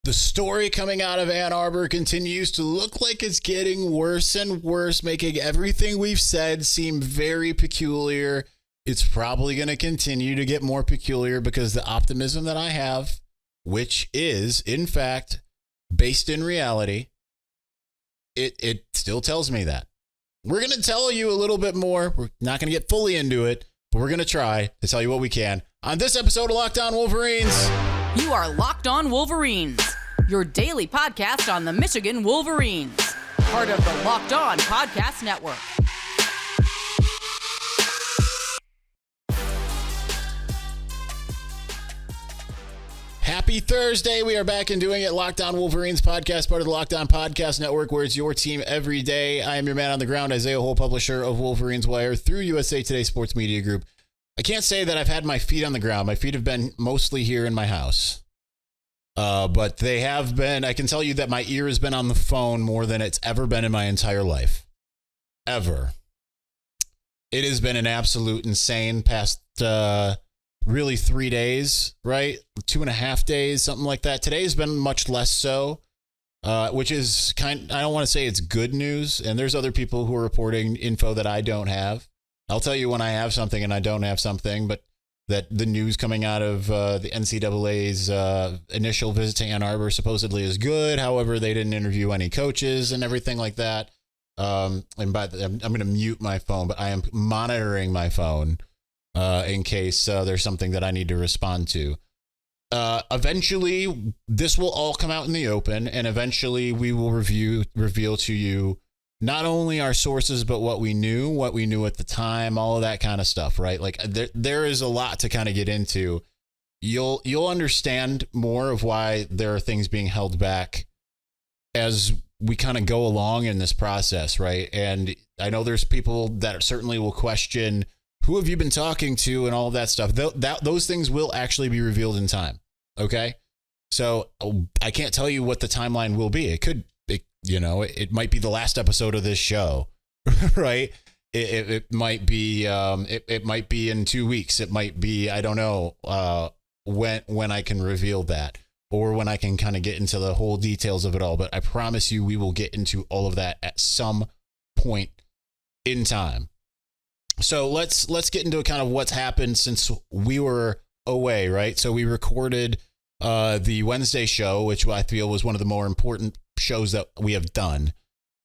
The story coming out of Ann Arbor continues to look like it's getting worse and worse, making everything we've said seem very peculiar. It's probably going to continue to get more peculiar because the optimism that I have, which is, in fact, based in reality, it still tells me that. We're going to tell you a little bit more. We're not going to get fully into it, but we're going to try to tell you what we can on this episode of Locked On Wolverines. You are Locked On Wolverines, your daily podcast on the Michigan Wolverines, part of the Locked On Podcast Network. Happy Thursday. We are back and doing it. Locked On Wolverines podcast, part of the Locked On Podcast Network, where it's your team every day. I am your man on the ground, Isaiah Hole, publisher of Wolverines Wire through USA Today Sports Media Group. I can't say that I've had my feet on the ground. My feet have been mostly here in my house. But they have been, I can tell you that my ear has been on the phone more than it's ever been in my entire life. Ever. It has been an absolute insane past, really 3 days, right? 2.5 days, something like that. Today's been much less so, which is I don't want to say it's good news. And there's other people who are reporting info that I don't have. I'll tell you when I have something and I don't have something, but that the news coming out of the NCAA's initial visit to Ann Arbor supposedly is good. However, they didn't interview any coaches and everything like that. I'm going to mute my phone, but I am monitoring my phone in case there's something that I need to respond to. Eventually, this will all come out in the open, and eventually we will reveal to you not only our sources, but what we knew at the time, all of that kind of stuff, right? Like there is a lot to kind of get into. You'll understand more of why there are things being held back as we kind of go along in this process, right? And I know there's people that certainly will question, who have you been talking to and all of that stuff. Those things will actually be revealed in time, okay? So I can't tell you what the timeline will be. It might be the last episode of this show, right? It might be it might be in 2 weeks. It might be, I don't know when I can reveal that, or when I can kind of get into the whole details of it all. But I promise you, we will get into all of that at some point in time. So let's get into kind of what's happened since we were away, right? So we recorded the Wednesday show, which I feel was one of the more important shows that we have done.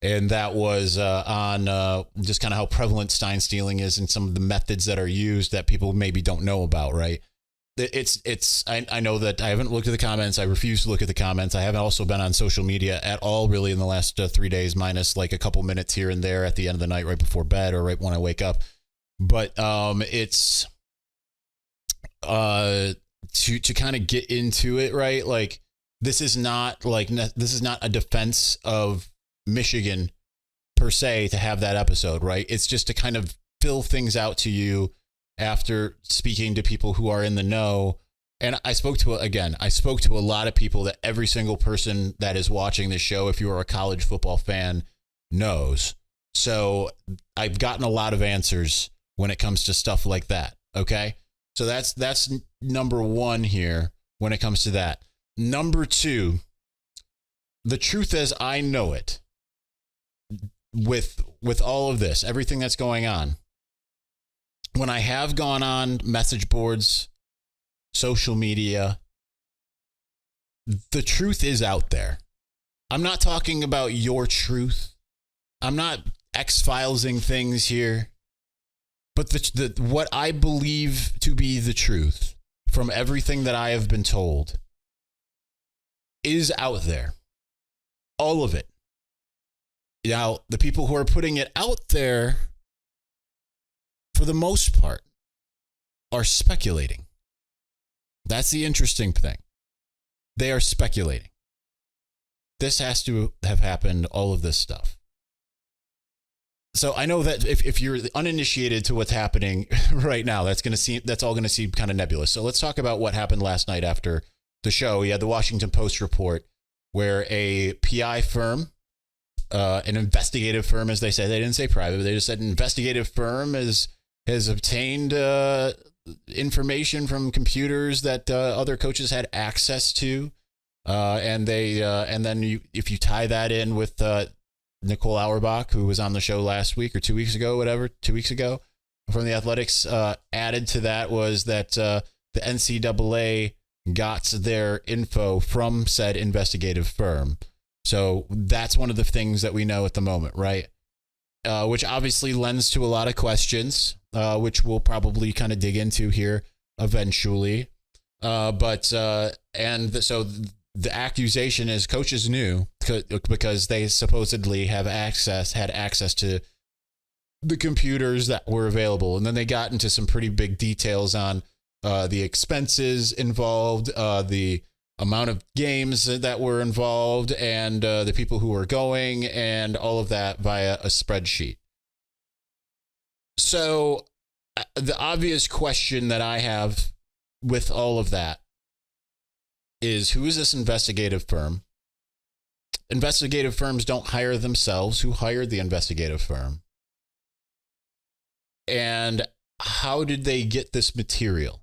And that was on just kind of how prevalent sign stealing is and some of the methods that are used that people maybe don't know about, right? I know that I haven't looked at the comments. I refuse to look at the comments. I haven't also been on social media at all really in the last 3 days, minus like a couple minutes here and there at the end of the night, right before bed or right when I wake up. But it's to kind of get into it, right? Like this is not a defense of Michigan per se to have that episode, right? It's just to kind of fill things out to you after speaking to people who are in the know. And I spoke to a lot of people that every single person that is watching this show, if you are a college football fan, knows. So I've gotten a lot of answers when it comes to stuff like that. Okay. So that's number one here when it comes to that. Number two, the truth as I know it, with all of this, everything that's going on, when I have gone on message boards, social media, the truth is out there. I'm not talking about your truth. I'm not X-filesing things here. But what I believe to be the truth from everything that I have been told is out there. All of it. Now, the people who are putting it out there, for the most part, are speculating. That's the interesting thing. They are speculating. This has to have happened, all of this stuff. So I know that if you're uninitiated to what's happening right now, that's all going to seem kind of nebulous. So let's talk about what happened last night after the show. We had the Washington Post report where a PI firm, an investigative firm, as they say, they didn't say private, but they just said an investigative firm has obtained information from computers that other coaches had access to And then if you tie that in with Nicole Auerbach, who was on the show last week or 2 weeks ago from the Athletics, added to that was that the NCAA got their info from said investigative firm. So that's one of the things that we know at the moment, right? Which obviously lends to a lot of questions, which we'll probably kind of dig into here eventually. So the accusation is coaches knew because they supposedly had access to the computers that were available. And then they got into some pretty big details on the expenses involved, the amount of games that were involved, and the people who were going, and all of that via a spreadsheet. So the obvious question that I have with all of that is, who is this investigative firm? Investigative firms don't hire themselves. Who hired the investigative firm? And how did they get this material?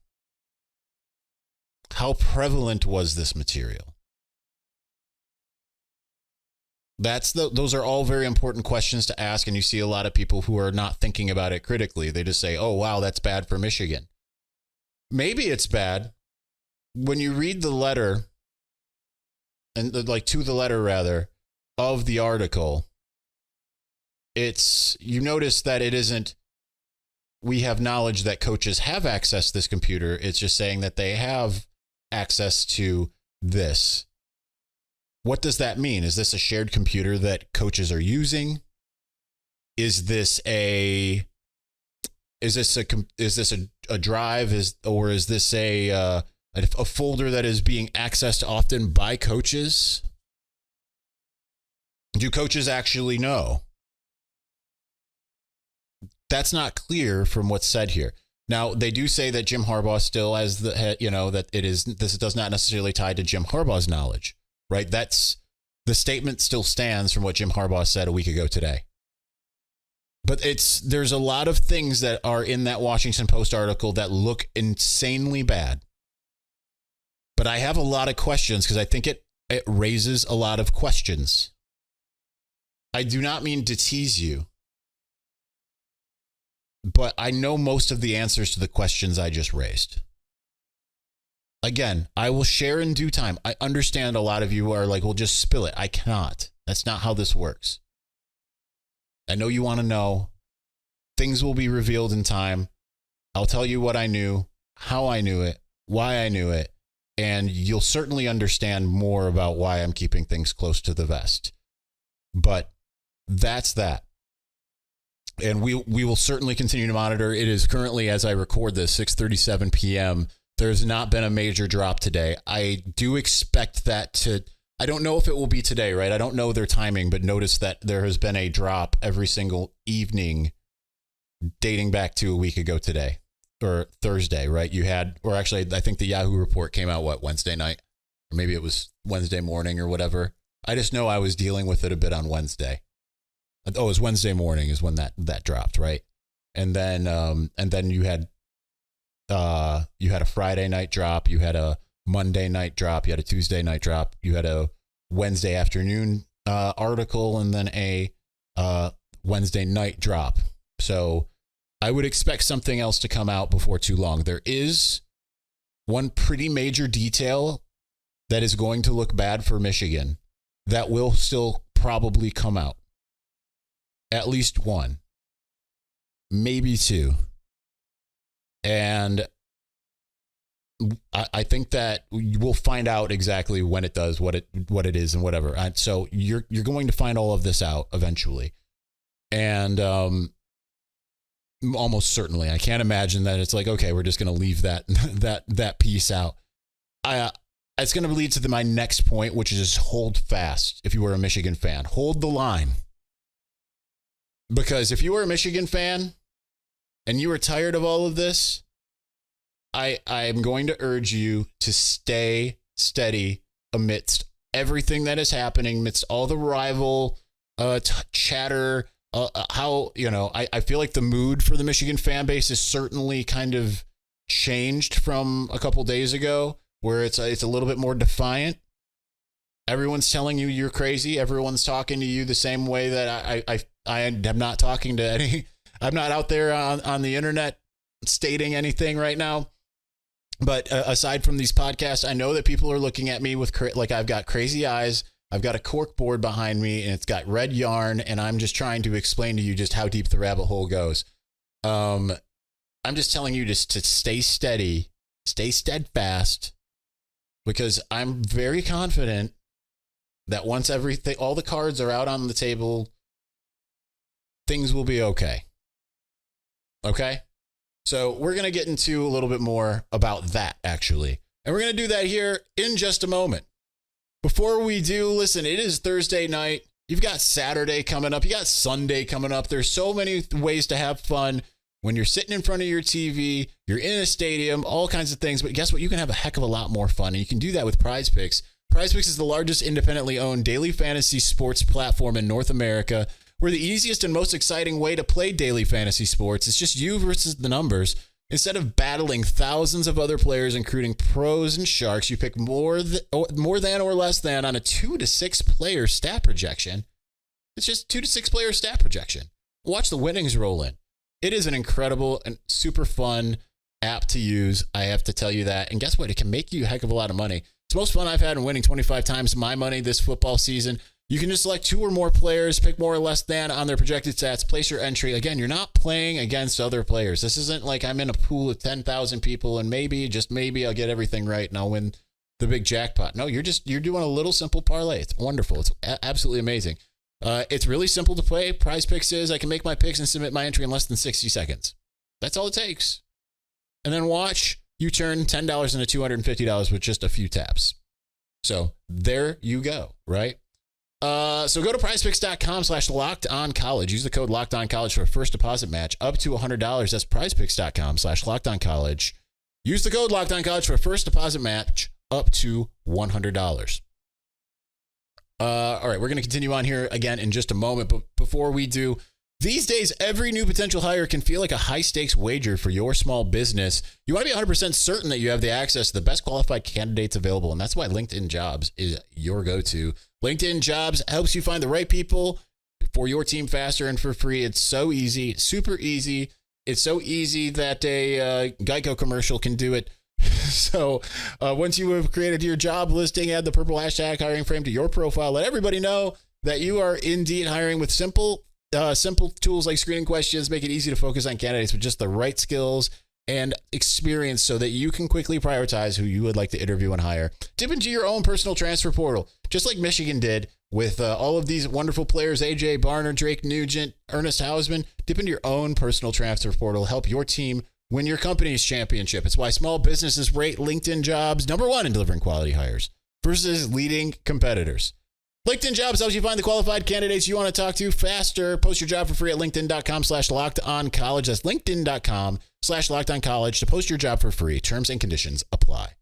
How prevalent was this material? Those are all very important questions to ask, and you see a lot of people who are not thinking about it critically. They just say, oh, wow, that's bad for Michigan. Maybe it's bad. When you read the letter, and to the letter rather, of the article, you notice that it isn't, we have knowledge that coaches have access to this computer. It's just saying that they have access to this. What does that mean? Is this a shared computer that coaches are using? Is this a drive? Or is this a folder that is being accessed often by coaches? Do coaches actually know? That's not clear from what's said here. Now, they do say that Jim Harbaugh still has this does not necessarily tie to Jim Harbaugh's knowledge, right? The statement still stands from what Jim Harbaugh said a week ago today. But there's a lot of things that are in that Washington Post article that look insanely bad. But I have a lot of questions because I think it raises a lot of questions. I do not mean to tease you, but I know most of the answers to the questions I just raised. Again, I will share in due time. I understand a lot of you are like, well, just spill it. I cannot. That's not how this works. I know you want to know. Things will be revealed in time. I'll tell you what I knew, how I knew it, why I knew it, and you'll certainly understand more about why I'm keeping things close to the vest. But that's that. And we will certainly continue to monitor. It is currently, as I record this, 6:37 p.m. There's not been a major drop today. I do expect that I don't know if it will be today, right? I don't know their timing, but notice that there has been a drop every single evening dating back to a week ago today, or Thursday, right? I think the Yahoo report came out, Wednesday night? Or maybe it was Wednesday morning or whatever. I just know I was dealing with it a bit on Wednesday. Oh, it was Wednesday morning is when that dropped, right? And then you had a Friday night drop, you had a Monday night drop, you had a Tuesday night drop, you had a Wednesday afternoon article, and then a Wednesday night drop. So I would expect something else to come out before too long. There is one pretty major detail that is going to look bad for Michigan that will still probably come out. At least one, maybe two. And I think that we'll find out exactly when it does, what it is, and whatever. And so you're going to find all of this out eventually, and almost certainly, I can't imagine that it's like, okay, we're just going to leave that piece out. It's going to lead to my next point, which is just hold fast. If you were a Michigan fan, hold the line. Because if you were a Michigan fan and you were tired of all of this, I'm going to urge you to stay steady amidst everything that is happening, amidst all the rival chatter. I feel like the mood for the Michigan fan base is certainly kind of changed from a couple days ago, where it's a little bit more defiant. Everyone's telling you you're crazy. Everyone's talking to you the same way that I am not talking to any. I'm not out there on the internet stating anything right now. But aside from these podcasts, I know that people are looking at me with like I've got crazy eyes. I've got a cork board behind me and it's got red yarn. And I'm just trying to explain to you just how deep the rabbit hole goes. I'm just telling you just to stay steady, stay steadfast, because I'm very confident that once everything, all the cards are out on the table, things will be okay. Okay? So we're going to get into a little bit more about that, actually. And we're going to do that here in just a moment. Before we do, listen, it is Thursday night. You've got Saturday coming up. You got Sunday coming up. There's so many ways to have fun when you're sitting in front of your TV, you're in a stadium, all kinds of things. But guess what? You can have a heck of a lot more fun. And you can do that with PrizePicks. PrizePicks is the largest independently owned daily fantasy sports platform in North America. We're the easiest and most exciting way to play daily fantasy sports. It's just you versus the numbers. Instead of battling thousands of other players, including pros and sharks, you pick more than or less than on a 2 to 6 player stat projection. It's just 2 to 6 player stat projection. Watch the winnings roll in. It is an incredible and super fun app to use. I have to tell you that. And guess what? It can make you a heck of a lot of money. It's the most fun I've had in winning 25 times my money this football season. You can just select 2 or more players, pick more or less than on their projected stats, place your entry. Again, you're not playing against other players. This isn't like I'm in a pool of 10,000 people and maybe, just maybe, I'll get everything right and I'll win the big jackpot. No, you're doing a little simple parlay. It's wonderful. It's absolutely amazing. It's really simple to play. PrizePicks is I can make my picks and submit my entry in less than 60 seconds. That's all it takes. And then watch you turn $10 into $250 with just a few taps. So there you go, right? So go to prizepicks.com/lockedoncollege. Use the code lockedoncollege for a first deposit match up to $100. That's prizepicks.com/lockedoncollege. Use the code lockedoncollege for a first deposit match up to $100. All right, we're going to continue on here again in just a moment. But before we do, these days, every new potential hire can feel like a high-stakes wager for your small business. You want to be 100% certain that you have the access to the best qualified candidates available, and that's why LinkedIn Jobs is your go-to. LinkedIn Jobs helps you find the right people for your team faster and for free. It's so easy, super easy. It's so easy that a Geico commercial can do it. So once you have created your job listing, add the purple hashtag hiring frame to your profile. Let everybody know that you are indeed hiring with simple tools like screening questions. Make it easy to focus on candidates with just the right skills and experience so that you can quickly prioritize who you would like to interview and hire. Dip into your own personal transfer portal, just like Michigan did with all of these wonderful players, AJ Barner, Drake Nugent, Ernest Hausman. Dip into your own personal transfer portal. Help your team win your company's championship. It's why small businesses rate LinkedIn Jobs #1 in delivering quality hires versus leading competitors. LinkedIn Jobs helps you find the qualified candidates you want to talk to faster. Post your job for free at linkedin.com/lockedoncollege. That's linkedin.com/lockedoncollege to post your job for free. Terms and conditions apply.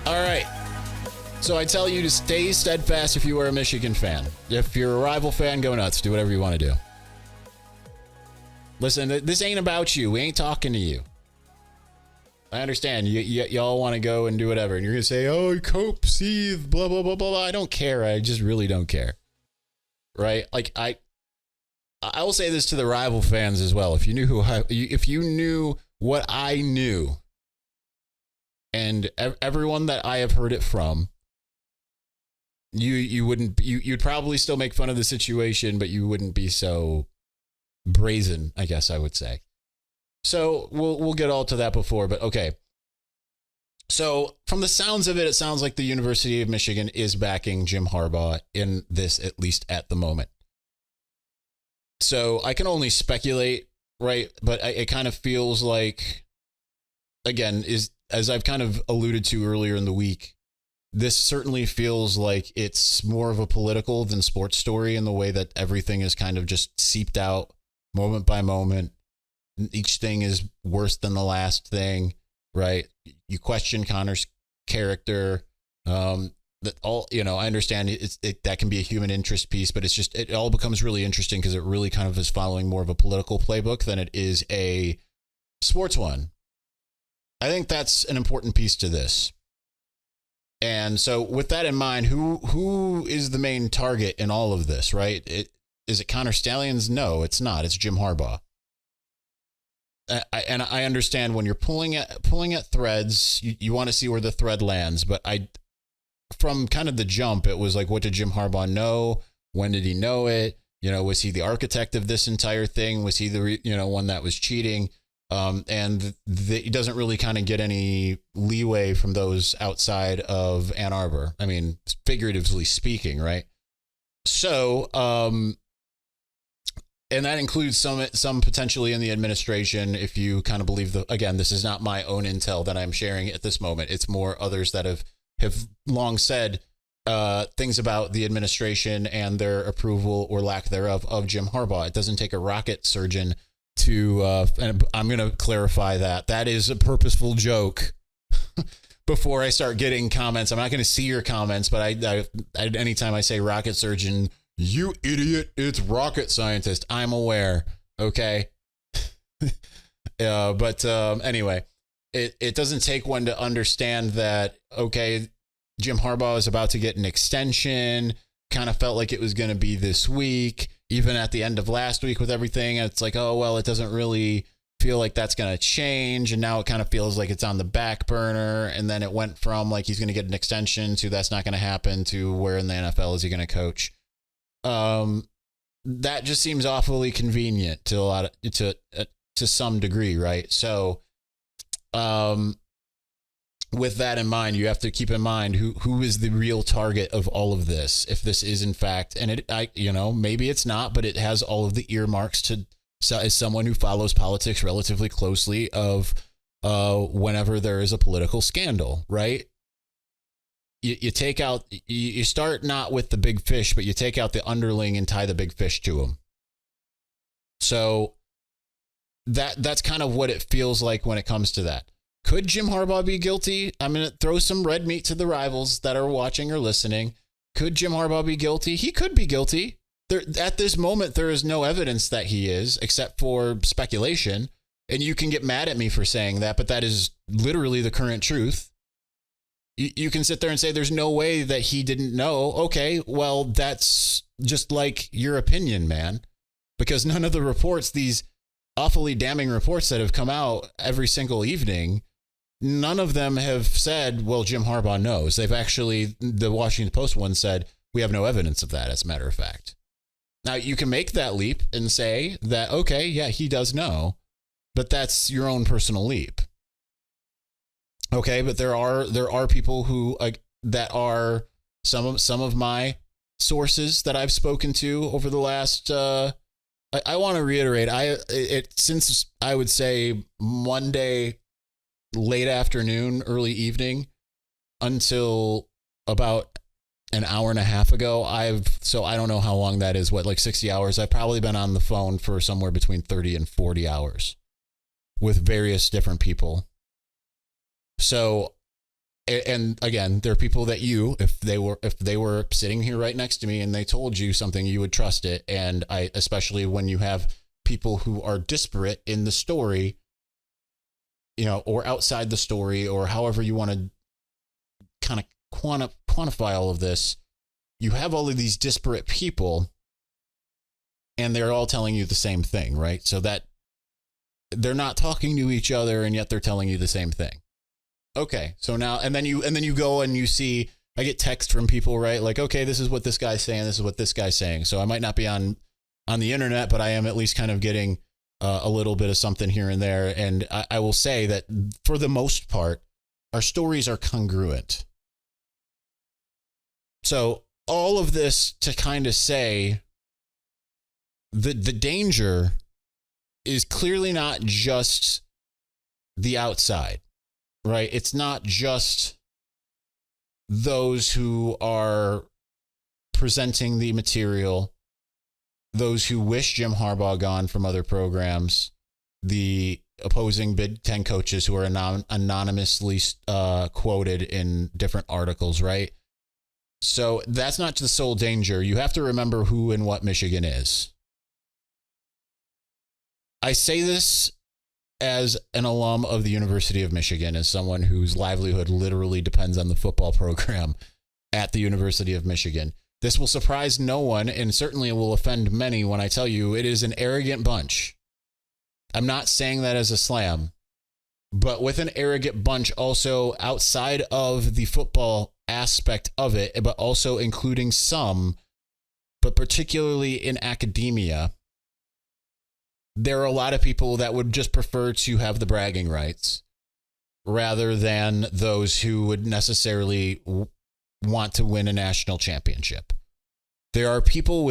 All right. So I tell you to stay steadfast if you are a Michigan fan. If you're a rival fan, go nuts. Do whatever you want to do. Listen, this ain't about you. We ain't talking to you. I understand. Y'all want to go and do whatever. And you're going to say, oh, cope, seethe, blah, blah, blah, blah. I don't care. I just really don't care. Right? Like, I will say this to the rival fans as well. If you knew what I knew, and everyone that I have heard it from, you'd probably still make fun of the situation, but you wouldn't be so brazen, I guess I would say. So we'll get all to that before, but okay. So from the sounds of it, it sounds like the University of Michigan is backing Jim Harbaugh in this, at least at the moment. So I can only speculate, right? But it kind of feels like, again, as I've kind of alluded to earlier in the week, this certainly feels like it's more of a political than sports story in the way that everything is kind of just seeped out moment by moment. Each thing is worse than the last thing, right? You question Connor's character. That all, I understand that can be a human interest piece, but it all becomes really interesting because it really kind of is following more of a political playbook than it is a Sports One. I think that's an important piece to this. And so with that in mind, who is the main target in all of this, right? Is it Connor Stallions? No, it's not. It's Jim Harbaugh. And I understand when you're pulling at threads, you want to see where the thread lands. But from kind of the jump, it was like, what did Jim Harbaugh know? When did he know it? Was he the architect of this entire thing? Was he the one that was cheating? And he doesn't really kind of get any leeway from those outside of Ann Arbor. I mean, figuratively speaking, right? So, and that includes some potentially in the administration, if you kind of believe again, this is not my own intel that I'm sharing at this moment. It's more others that have long said things about the administration and their approval or lack thereof of Jim Harbaugh. It doesn't take a rocket surgeon to, and I'm going to clarify that is a purposeful joke. Before I start getting comments, I'm not going to see your comments, but I anytime I say rocket surgeon, you idiot, it's rocket scientist. I'm aware. Okay. But anyway, it doesn't take one to understand that, okay, Jim Harbaugh is about to get an extension. Kind of felt like it was going to be this week, even at the end of last week with everything. It's like, oh, well, it doesn't really feel like that's going to change. And now it kind of feels like it's on the back burner. And then it went from like he's going to get an extension to that's not going to happen to where in the NFL is he going to coach. That just seems awfully convenient to to some degree, right? So, with that in mind, you have to keep in mind who is the real target of all of this. If this is in fact, and maybe it's not, but it has all of the earmarks as someone who follows politics relatively closely of whenever there is a political scandal, right? You start not with the big fish, but you take out the underling and tie the big fish to them. So that's kind of what it feels like when it comes to that. Could Jim Harbaugh be guilty? I'm going to throw some red meat to the rivals that are watching or listening. Could Jim Harbaugh be guilty? He could be guilty. At this moment, there is no evidence that he is, except for speculation. And you can get mad at me for saying that, but that is literally the current truth. You can sit there and say there's no way that he didn't know. Okay, well, that's just like your opinion, man. Because none of the reports, these awfully damning reports that have come out every single evening, none of them have said, well, Jim Harbaugh knows. They've actually, the Washington Post one said, we have no evidence of that, as a matter of fact. Now, you can make that leap and say that, okay, yeah, he does know, but that's your own personal leap. Okay, but there are people who that are some of my sources that I've spoken to over the last. I want to reiterate. Since I would say Monday late afternoon, early evening, until about an hour and a half ago. I don't know how long that is. What, like 60 hours? I've probably been on the phone for somewhere between 30 and 40 hours with various different people. So, and again, there are people that if they were sitting here right next to me and they told you something, you would trust it. And especially when you have people who are disparate in the story, or outside the story, or however you want to kind of quantify all of this, you have all of these disparate people and they're all telling you the same thing, right? So that they're not talking to each other and yet they're telling you the same thing. Okay, so now, and then you go and you see, I get text from people, right? Like, okay, this is what this guy's saying. This is what this guy's saying. So I might not be on the internet, but I am at least kind of getting a little bit of something here and there. And I will say that for the most part, our stories are congruent. So all of this to kind of say the danger is clearly not just the outside. Right? It's not just those who are presenting the material, those who wish Jim Harbaugh gone from other programs, the opposing Big Ten coaches who are anonymously quoted in different articles, right? So that's not the sole danger. You have to remember who and what Michigan is. I say this as an alum of the University of Michigan, as someone whose livelihood literally depends on the football program at the University of Michigan, this will surprise no one, and certainly it will offend many when I tell you it is an arrogant bunch. I'm not saying that as a slam, but with an arrogant bunch also outside of the football aspect of it, but also including some, but particularly in academia, there are a lot of people that would just prefer to have the bragging rights rather than those who would necessarily want to win a national championship. There are people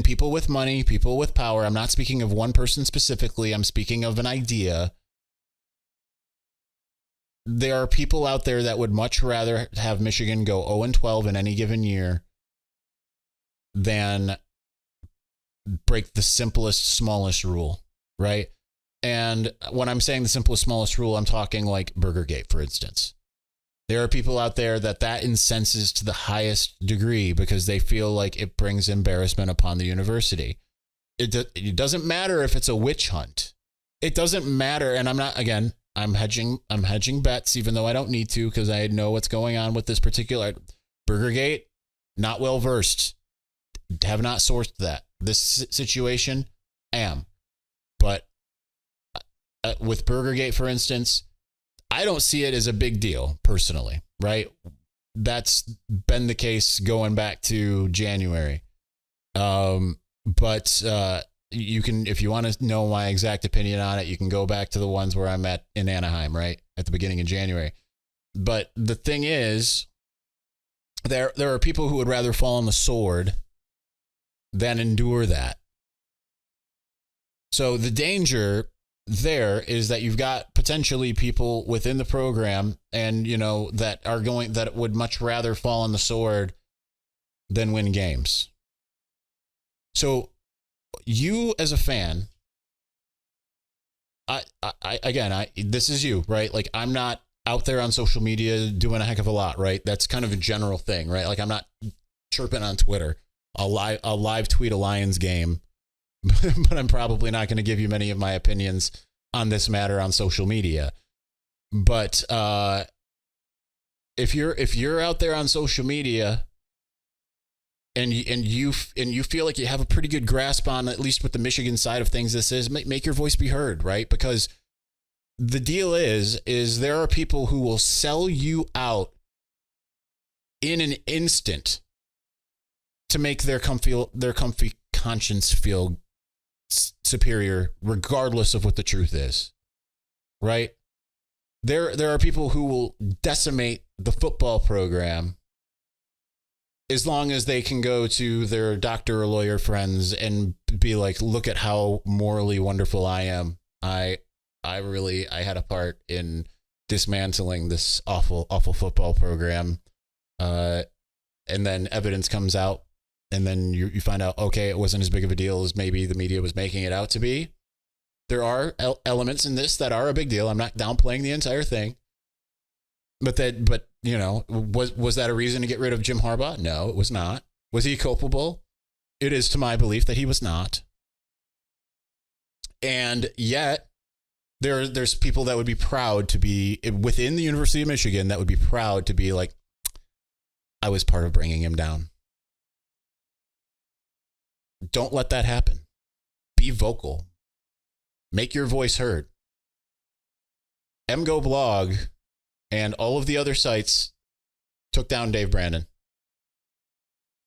people with money, people with power. I'm not speaking of one person specifically. I'm speaking of an idea. There are people out there that would much rather have Michigan go 0-12 in any given year than break the simplest, smallest rule, right? And when I'm saying the simplest, smallest rule, I'm talking like Burgergate, for instance. There are people out there that incenses to the highest degree because they feel like it brings embarrassment upon the university. It doesn't matter if it's a witch hunt. It doesn't matter. And I'm hedging bets, even though I don't need to, because I know what's going on with this particular Burgergate. Not well versed. Have not sourced that. This situation, am. But with Burgergate, for instance, I don't see it as a big deal personally, right? That's been the case going back to January. But you can, if you want to know my exact opinion on it, you can go back to the ones where I'm at in Anaheim, right? At the beginning of January. But the thing is, there are people who would rather fall on the sword than endure that. So the danger there is that you've got potentially people within the program and, that would much rather fall on the sword than win games. So you as a fan, this is you, right? Like, I'm not out there on social media doing a heck of a lot, right? That's kind of a general thing, right? Like, I'm not chirping on Twitter. I'll live tweet a Lions game, but I'm probably not going to give you many of my opinions on this matter on social media. But if you're out there on social media and you feel like you have a pretty good grasp on, at least with the Michigan side of things, this is make your voice be heard, right? Because the deal is there are people who will sell you out in an instant to make their comfy conscience feel superior, regardless of what the truth is, right? There are people who will decimate the football program as long as they can go to their doctor or lawyer friends and be like, look at how morally wonderful I am. I had a part in dismantling this awful football program. And then evidence comes out. And then you find out, okay, it wasn't as big of a deal as maybe the media was making it out to be. There are elements in this that are a big deal. I'm not downplaying the entire thing. But was that a reason to get rid of Jim Harbaugh? No, it was not. Was he culpable? It is to my belief that he was not. And yet, there's people that would be proud to be within the University of Michigan that would be proud to be like, I was part of bringing him down. Don't let that happen. Be vocal. Make your voice heard. MGO Blog and all of the other sites took down Dave Brandon.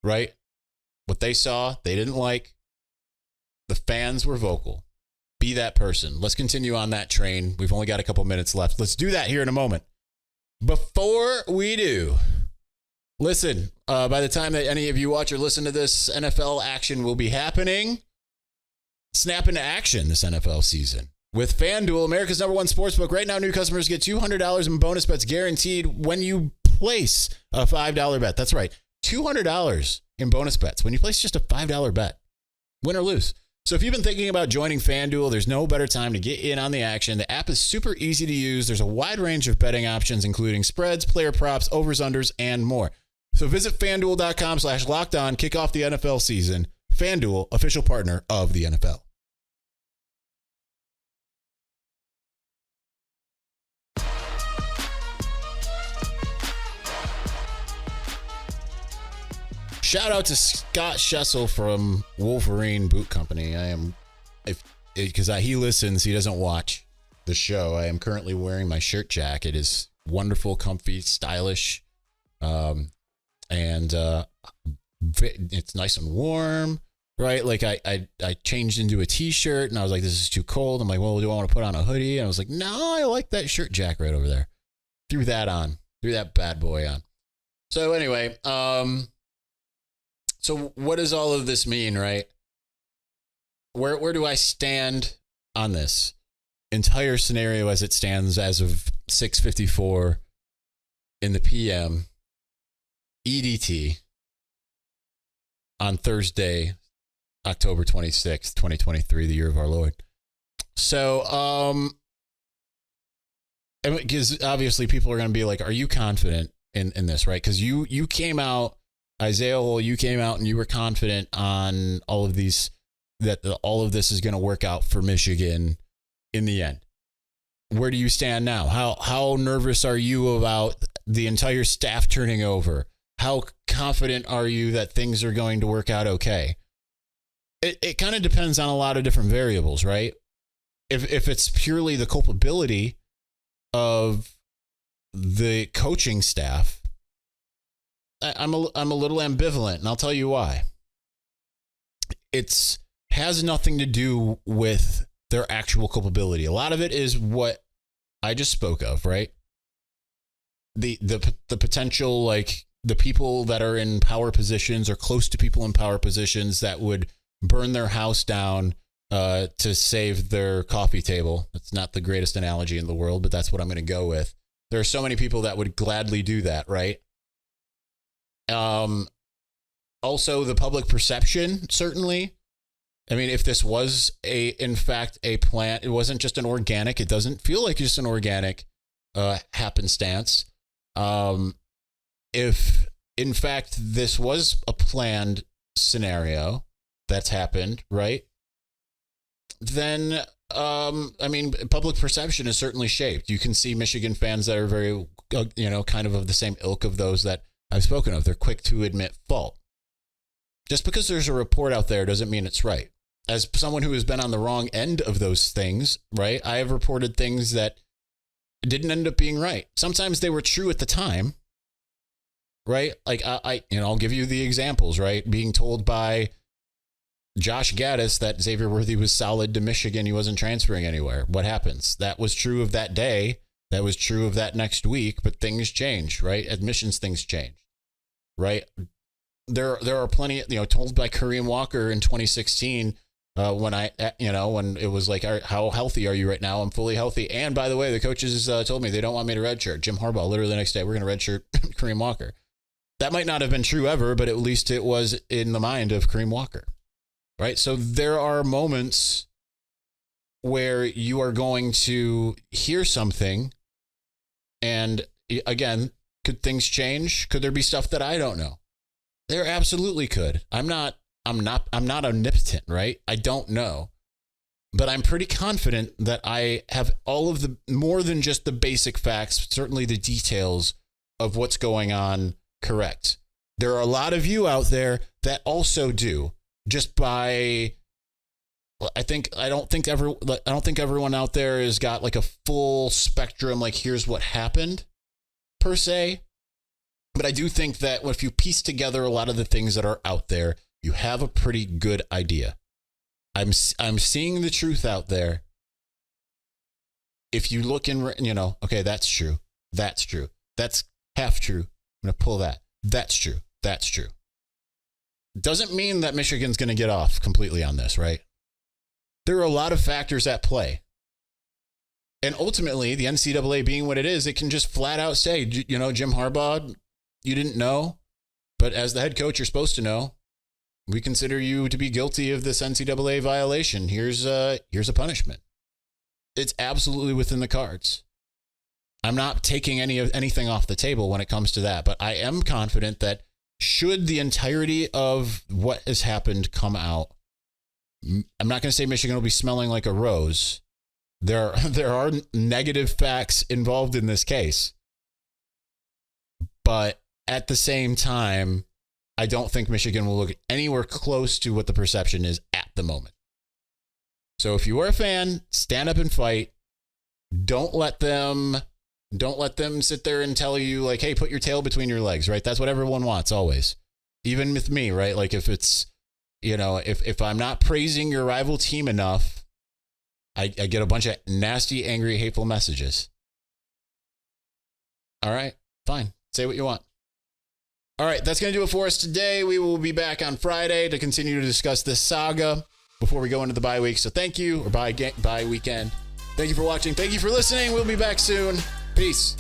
Right? What they saw, they didn't like. The fans were vocal. Be that person. Let's continue on that train. We've only got a couple minutes left. Let's do that here in a moment. Before we do, listen, by the time that any of you watch or listen to this, NFL action will be happening. Snap into action this NFL season with FanDuel, America's #1 sportsbook. Right now, new customers get $200 in bonus bets guaranteed when you place a $5 bet. That's right, $200 in bonus bets when you place just a $5 bet, win or lose. So if you've been thinking about joining FanDuel, there's no better time to get in on the action. The app is super easy to use. There's a wide range of betting options, including spreads, player props, overs, unders, and more. So visit FanDuel.com/lockedon, kick off the NFL season. FanDuel, official partner of the NFL. Shout out to Scott Schessel from Wolverine Boot Company. Because he listens, he doesn't watch the show. I am currently wearing my shirt jack. It is wonderful, comfy, stylish, and it's nice and warm, right? Like I changed into a t-shirt and I was like, this is too cold. I'm like, well, do I want to put on a hoodie? And I was like, no, I like that shirt jack right over there. Threw that bad boy on. So anyway, so what does all of this mean, right? Where do I stand on this entire scenario as it stands as of 6:54 in the PM EDT on Thursday, October 26th, 2023, the year of our Lord. So, because obviously people are going to be like, are you confident in this, right? Because you came out, Isaiah Hole, you came out and you were confident on all of these, that all of this is going to work out for Michigan in the end. Where do you stand now? How nervous are you about the entire staff turning over? How confident are you that things are going to work out okay? It kind of depends on a lot of different variables, right? If it's purely the culpability of the coaching staff, I'm a little ambivalent, and I'll tell you why. It's has nothing to do with their actual culpability. A lot of it is what I just spoke of, right? The potential, like the people that are in power positions or close to people in power positions that would burn their house down to save their coffee table. That's not the greatest analogy in the world, but that's what I'm going to go with. There are so many people that would gladly do that, right? Also, the public perception, certainly. I mean, if this was in fact a plant, it wasn't just an organic. It doesn't feel like just an organic happenstance. If in fact this was a planned scenario that's happened, right? Then, I mean, public perception is certainly shaped. You can see Michigan fans that are very, kind of the same ilk of those that I've spoken of. They're quick to admit fault. Just because there's a report out there doesn't mean it's right. As someone who has been on the wrong end of those things, right? I have reported things that didn't end up being right. Sometimes they were true at the time, right? Like I'll give you the examples, right? Being told by Josh Gaddis that Xavier Worthy was solid to Michigan. He wasn't transferring anywhere. What happens? That was true of that day. That was true of that next week, but things change, right? Admissions, things change, right? There are plenty, told by Kareem Walker in 2016, when it was like, how healthy are you right now? I'm fully healthy. And by the way, the coaches told me they don't want me to redshirt. Jim Harbaugh, literally the next day, we're going to redshirt Kareem Walker. That might not have been true ever, but at least it was in the mind of Kareem Walker, right? So there are moments where you are going to hear something. And again, could things change? Could there be stuff that I don't know? There absolutely could. I'm not omnipotent, right? I don't know. But I'm pretty confident that I have all of the, more than just the basic facts, certainly the details of what's going on correct. There are a lot of you out there that also do, just by, I don't think everyone out there has got like a full spectrum, like here's what happened per se. But I do think that if you piece together a lot of the things that are out there, you have a pretty good idea. I'm seeing the truth out there. If you look in, okay, that's true. That's true. That's half true. I'm going to pull that. That's true. That's true. Doesn't mean that Michigan's going to get off completely on this, right? There are a lot of factors at play. And ultimately, the NCAA being what it is, it can just flat out say, Jim Harbaugh, you didn't know, but as the head coach, you're supposed to know. We consider you to be guilty of this NCAA violation. Here's a punishment. It's absolutely within the cards. I'm not taking anything off the table when it comes to that, but I am confident that should the entirety of what has happened come out, I'm not going to say Michigan will be smelling like a rose. There are negative facts involved in this case, but at the same time, I don't think Michigan will look anywhere close to what the perception is at the moment. So if you are a fan, stand up and fight. Don't let them sit there and tell you like, hey, put your tail between your legs, right? That's what everyone wants always. Even with me, right? Like if it's, if I'm not praising your rival team enough, I get a bunch of nasty, angry, hateful messages. All right, fine. Say what you want. All right, that's going to do it for us today. We will be back on Friday to continue to discuss this saga before we go into the bye week. So thank you, or bye weekend. Thank you for watching. Thank you for listening. We'll be back soon. Peace.